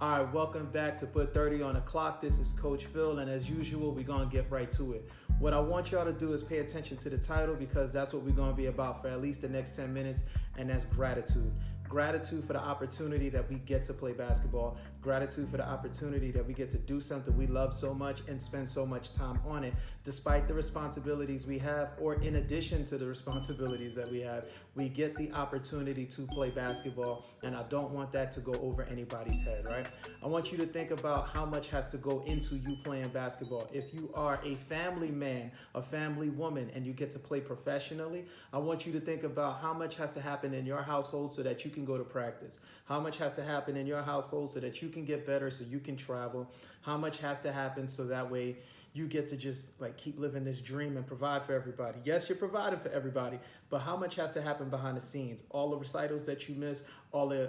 All right, welcome back to Put 30 on the Clock. This is Coach Phil, and as usual, we're going to get right to it. What I want y'all to do is pay attention to the title because that's what we're going to be about for at least the next 10 minutes, and that's gratitude. Gratitude for the opportunity that we get to play basketball. Gratitude for the opportunity that we get to do something we love so much and spend so much time on it. Despite the responsibilities we have, or in addition to the responsibilities that we have, we get the opportunity to play basketball, and I don't want that to go over anybody's head, right? I want you to think about how much has to go into you playing basketball. If you are a family man, a family woman, and you get to play professionally, I want you to think about how much has to happen in your household so that you can go to practice. How much has to happen in your household so that you can get better, so you can travel. How much has to happen so that way you get to just like keep living this dream and provide for everybody. Yes, you're providing for everybody, but how much has to happen behind the scenes? All the recitals that you miss, all the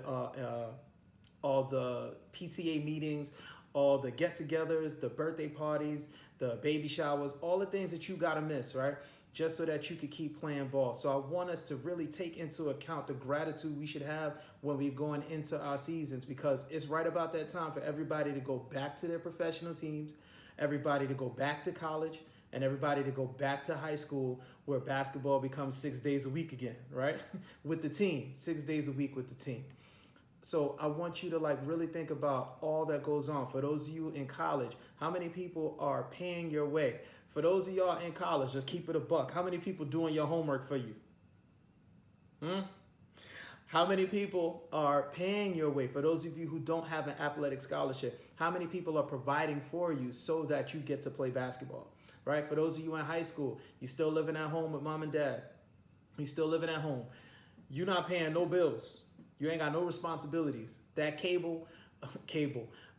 PTA meetings, all the get-togethers, the birthday parties, the baby showers, all the things that you gotta miss, right? Just so that you could keep playing ball. So I want us to really take into account the gratitude we should have when we're going into our seasons, because it's right about that time for everybody to go back to their professional teams, everybody to go back to college, and everybody to go back to high school where basketball becomes 6 days a week again, right? With the team, 6 days a week with the team. So I want you to like really think about all that goes on. For those of you in college, how many people are paying your way? For those of y'all in college, just keep it a buck. How many people doing your homework for you? How many people are paying your way? For those of you who don't have an athletic scholarship, how many people are providing for you so that you get to play basketball, right? For those of you in high school, you still living at home with mom and dad. You still living at home. You're not paying no bills. You ain't got no responsibilities. That cable,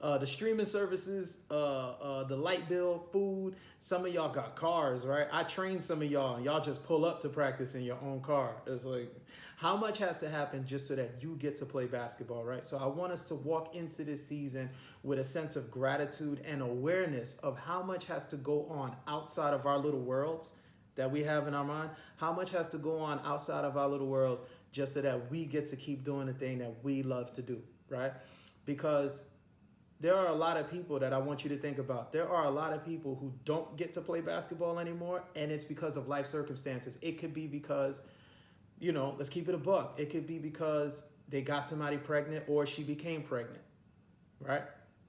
the streaming services, the light bill, food. Some of y'all got cars, right? I train some of y'all, and y'all just pull up to practice in your own car. It's like, how much has to happen just so that you get to play basketball, right? So I want us to walk into this season with a sense of gratitude and awareness of how much has to go on outside of our little worlds that we have in our mind. How much has to go on outside of our little worlds just so that we get to keep doing the thing that we love to do, right? Because there are a lot of people that I want you to think about. There are a lot of people who don't get to play basketball anymore, and it's because of life circumstances. It could be because, let's keep it a buck. It could be because they got somebody pregnant or she became pregnant, right?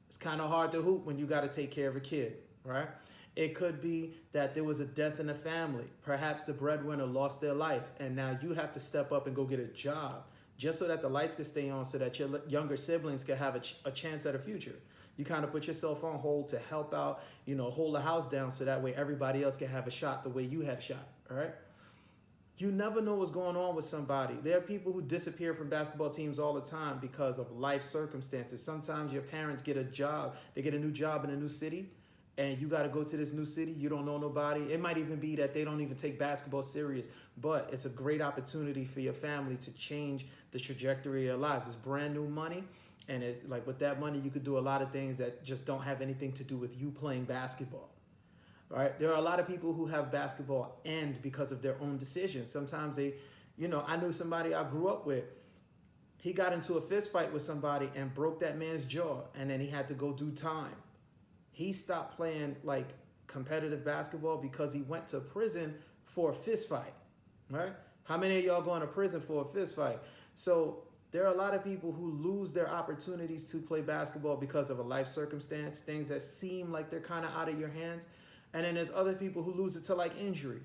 It's kind of hard to hoop when you got to take care of a kid, right? It could be that there was a death in the family. Perhaps the breadwinner lost their life, and now you have to step up and go get a job just so that the lights can stay on, so that your younger siblings can have a chance at a future. You kind of put yourself on hold to help out, hold the house down so that way everybody else can have a shot the way you had a shot, all right? You never know what's going on with somebody. There are people who disappear from basketball teams all the time because of life circumstances. Sometimes your parents get a job. They get a new job in a new city, and you got to go to this new city. You don't know nobody. It might even be that they don't even take basketball serious, but it's a great opportunity for your family to change the trajectory of their lives. It's brand new money, and it's like with that money, you could do a lot of things that just don't have anything to do with you playing basketball. Right? There are a lot of people who have basketball end because of their own decisions. Sometimes I knew somebody I grew up with. He got into a fist fight with somebody and broke that man's jaw, and then he had to go do time. He stopped playing like competitive basketball because he went to prison for a fist fight, right? How many of y'all going to prison for a fist fight? So there are a lot of people who lose their opportunities to play basketball because of a life circumstance, things that seem like they're kind of out of your hands. And then there's other people who lose it to like injury,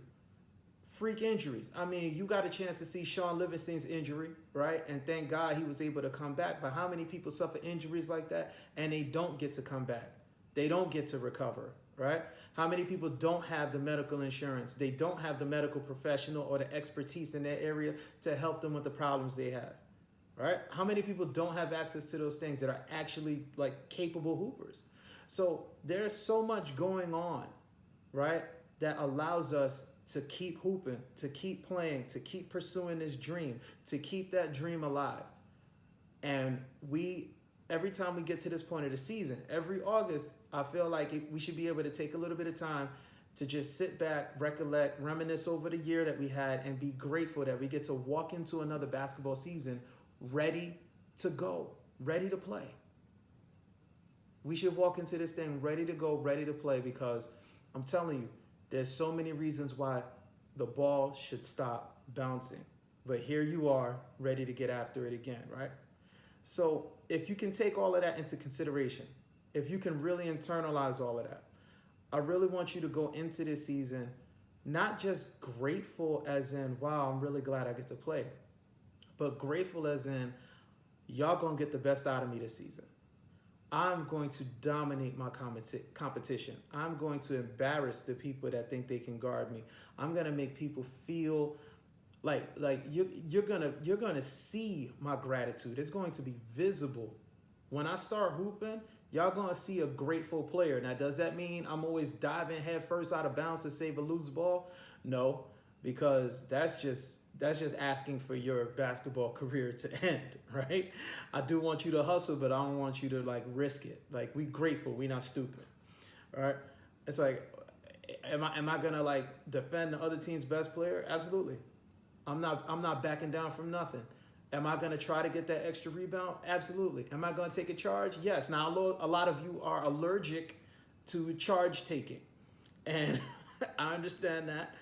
freak injuries. I mean, you got a chance to see Sean Livingston's injury, right? And thank God he was able to come back. But how many people suffer injuries like that and they don't get to come back? They don't get to recover, right? How many people don't have the medical insurance? They don't have the medical professional or the expertise in that area to help them with the problems they have, right? How many people don't have access to those things that are actually like capable hoopers? So there's so much going on, right, that allows us to keep hooping, to keep playing, to keep pursuing this dream, to keep that dream alive. And every time we get to this point of the season, every August, I feel like we should be able to take a little bit of time to just sit back, recollect, reminisce over the year that we had, and be grateful that we get to walk into another basketball season ready to go, ready to play. We should walk into this thing ready to go, ready to play, because I'm telling you, there's so many reasons why the ball should stop bouncing. But here you are, ready to get after it again, right? So if you can take all of that into consideration, if you can really internalize all of that, I really want you to go into this season not just grateful as in, wow, I'm really glad I get to play, but grateful as in, y'all gonna get the best out of me this season. I'm going to dominate my competition. I'm going to embarrass the people that think they can guard me. I'm gonna make people feel like you're gonna see my gratitude. It's going to be visible. When I start hooping, y'all gonna see a grateful player. Now, does that mean I'm always diving head first out of bounds to save a loose ball? No, because that's just asking for your basketball career to end, right? I do want you to hustle, but I don't want you to like risk it. Like, we grateful, we not stupid, all right? It's like, am I gonna like defend the other team's best player? Absolutely. I'm not backing down from nothing. Am I going to try to get that extra rebound? Absolutely. Am I going to take a charge? Yes. Now, a lot of you are allergic to charge taking, and I understand that.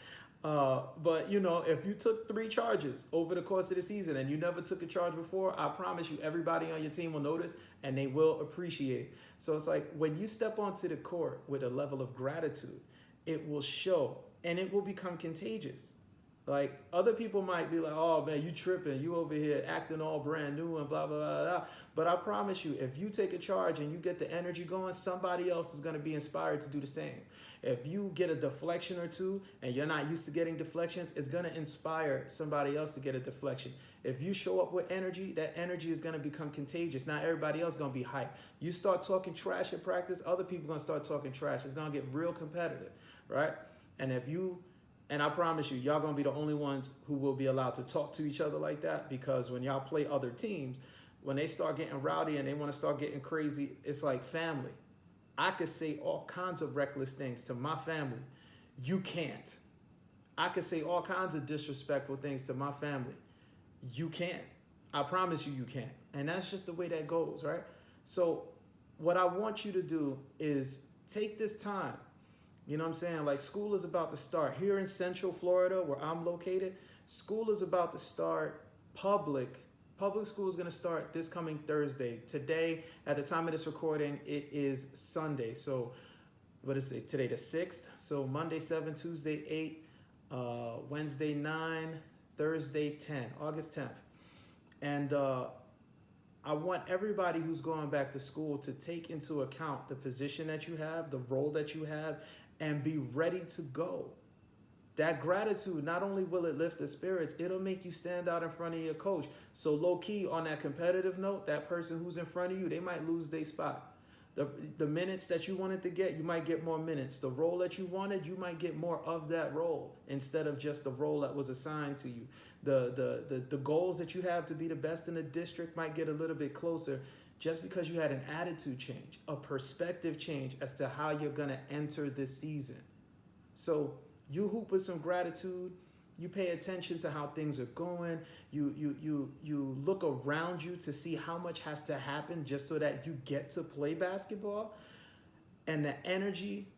But, you know, if you took 3 charges over the course of the season and you never took a charge before, I promise you everybody on your team will notice and they will appreciate it. So it's like when you step onto the court with a level of gratitude, it will show and it will become contagious. Like, other people might be like, oh man, you tripping, you over here acting all brand new and blah, blah, blah, blah. But I promise you, if you take a charge and you get the energy going, somebody else is going to be inspired to do the same. If you get a deflection or two and you're not used to getting deflections, it's going to inspire somebody else to get a deflection. If you show up with energy, that energy is going to become contagious. Now everybody else is going to be hyped. You start talking trash in practice, other people are going to start talking trash. It's going to get real competitive, right? And I promise you, y'all gonna be the only ones who will be allowed to talk to each other like that, because when y'all play other teams, when they start getting rowdy and they want to start getting crazy, it's like family. I could say all kinds of reckless things to my family. You can't. I could say all kinds of disrespectful things to my family. You can't. I promise you, you can't. And that's just the way that goes, right? So what I want you to do is take this time. You know what I'm saying? Like, school is about to start. Here in Central Florida, where I'm located, school is about to start. Public school is going to start this coming Thursday. Today, at the time of this recording, it is Sunday. So, what is it? Today, the 6th. So, Monday, 7, Tuesday, 8, Wednesday, 9, Thursday, 10, August 10th. And I want everybody who's going back to school to take into account the position that you have, the role that you have, and be ready to go. That gratitude, not only will it lift the spirits, it'll make you stand out in front of your coach. So low key, on that competitive note, that person who's in front of you, they might lose their spot. The minutes that you wanted to get, you might get more minutes. The role that you wanted, you might get more of that role instead of just the role that was assigned to you. The goals that you have to be the best in the district might get a little bit closer, just because you had an attitude change, a perspective change as to how you're going to enter this season. So you hoop with some gratitude. You pay attention to how things are going. You look around you to see how much has to happen just so that you get to play basketball. And the energy,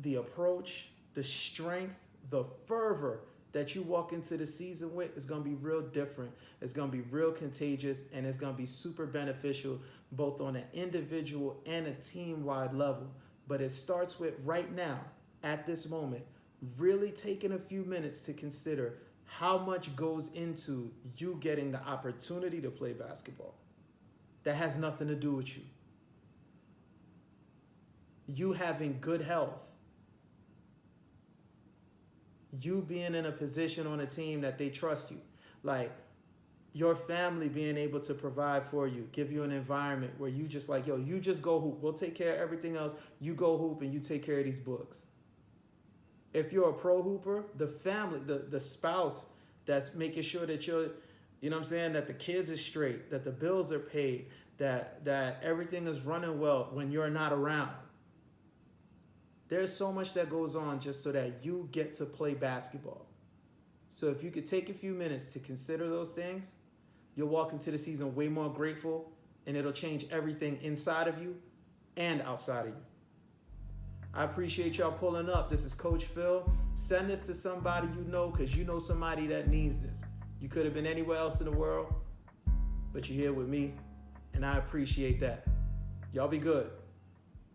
the approach, the strength, the fervor that you walk into the season with is going to be real different. It's going to be real contagious, and it's going to be super beneficial both on an individual and a team-wide level. But it starts with, right now, at this moment, really taking a few minutes to consider how much goes into you getting the opportunity to play basketball. That has nothing to do with you. You having good health. You being in a position on a team that they trust you. Like, your family being able to provide for you, give you an environment where you just like, yo, you just go hoop. We'll take care of everything else. You go hoop and you take care of these books. If you're a pro hooper, the family, the spouse that's making sure that you're, you know what I'm saying, that the kids are straight, that the bills are paid, that everything is running well when you're not around. There's so much that goes on just so that you get to play basketball. So if you could take a few minutes to consider those things, you'll walk into the season way more grateful, and it'll change everything inside of you and outside of you. I appreciate y'all pulling up. This is Coach Phil. Send this to somebody you know, because you know somebody that needs this. You could have been anywhere else in the world, but you're here with me, and I appreciate that. Y'all be good.